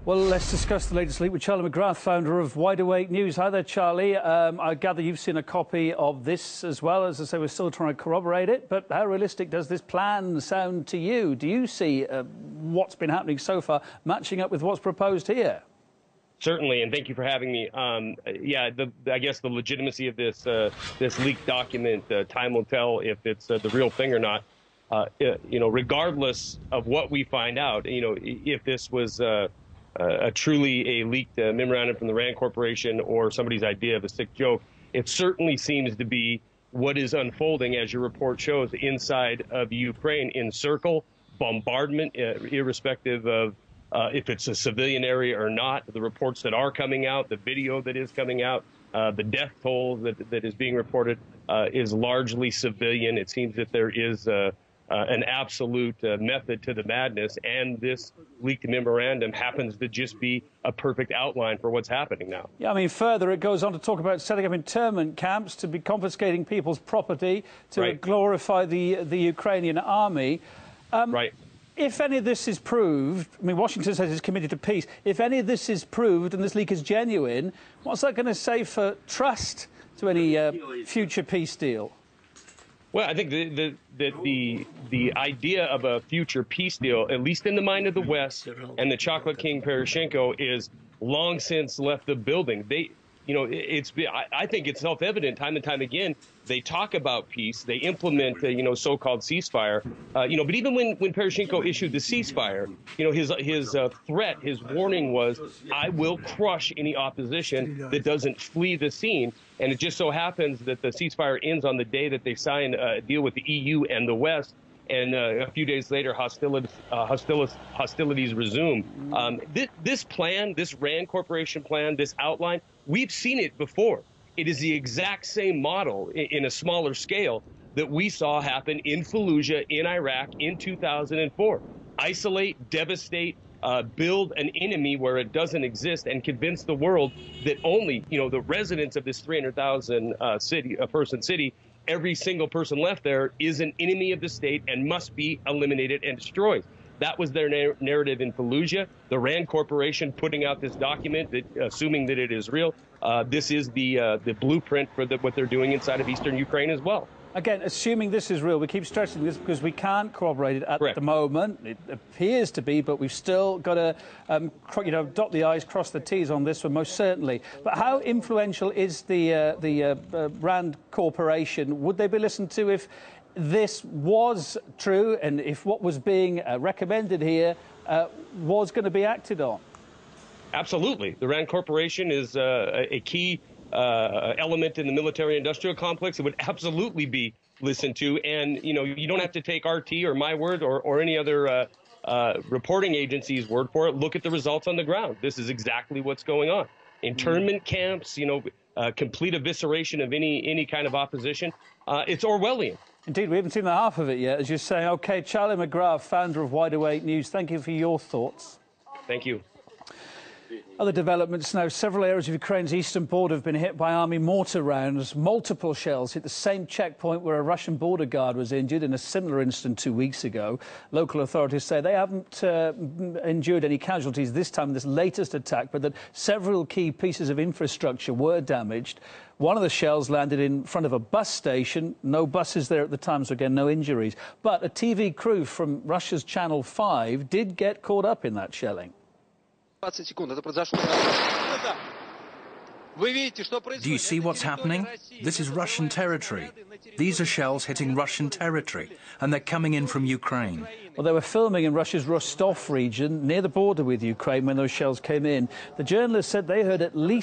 Well, let's discuss the latest leak with Charlie McGrath, founder of Wide Awake News. Hi there, Charlie. I gather you've seen a copy of this as well. As I say, we're still trying to corroborate it. But how realistic does this plan sound to you? Do you see what's been happening so far matching up with what's proposed here? Certainly, and thank you for having me. I guess the legitimacy of this leaked document, time will tell if it's the real thing or not. Regardless of what we find out, if this was truly a leaked memorandum from the Rand Corporation or somebody's idea of a sick joke, it certainly seems to be what is unfolding, as your report shows, inside of Ukraine, in circle, bombardment, irrespective of if it's a civilian area or not. The reports that are coming out, the video that is coming out, the death toll that is being reported is largely civilian. It seems that there is an absolute method to the madness, and this leaked memorandum happens to just be a perfect outline for what's happening now. Yeah, I mean, further, it goes on to talk about setting up internment camps, to be confiscating people's property, to glorify the Ukrainian army. Right. If any of this is proved, I mean, Washington says it's committed to peace. If any of this is proved and this leak is genuine, what's that going to say for trust to any future peace deal? Well, I think the idea of a future peace deal, at least in the mind of the West and the Chocolate King Poroshenko, is long since left the building. I think it's self-evident time and time again. They talk about peace. They implement, so-called ceasefire. But even when Poroshenko issued the ceasefire, his threat, his warning was, "I will crush any opposition that doesn't flee the scene." And it just so happens that the ceasefire ends on the day that they sign a deal with the EU and the West. And a few days later, hostilities resume. This plan, this Rand Corporation plan, this outline, we've seen it before. It is the exact same model in a smaller scale that we saw happen in Fallujah, in Iraq, in 2004. Isolate, devastate, build an enemy where it doesn't exist, and convince the world that only, the residents of this 300,000 person city, every single person left there is an enemy of the state and must be eliminated and destroyed. That was their narrative in Fallujah. The Rand Corporation putting out this document, assuming that it is real. This is the blueprint for what they're doing inside of eastern Ukraine as well. Again, assuming this is real, we keep stressing this because we can't corroborate it at the moment. It appears to be, but we've still got to, dot the I's, cross the T's on this one, most certainly. But how influential is the Rand Corporation? Would they be listened to if this was true, and if what was being recommended here was going to be acted on? Absolutely. The Rand Corporation is a key element in the military-industrial complex. It would absolutely be listened to. And, you don't have to take RT or my word or any other reporting agency's word for it. Look at the results on the ground. This is exactly what's going on. Internment camps, complete evisceration of any kind of opposition. It's Orwellian. Indeed, we haven't seen the half of it yet, as you're saying. OK, Charlie McGrath, founder of Wide Awake News, thank you for your thoughts. Thank you. Other developments now. Several areas of Ukraine's eastern border have been hit by army mortar rounds. Multiple shells hit the same checkpoint where a Russian border guard was injured in a similar incident 2 weeks ago. Local authorities say they haven't endured any casualties this time in this latest attack, but that several key pieces of infrastructure were damaged. One of the shells landed in front of a bus station. No buses there at the time, so again, no injuries. But a TV crew from Russia's Channel 5 did get caught up in that shelling. Do you see what's happening? This is Russian territory. These are shells hitting Russian territory, and they're coming in from Ukraine. Well, they were filming in Russia's Rostov region, near the border with Ukraine, when those shells came in. The journalists said they heard at least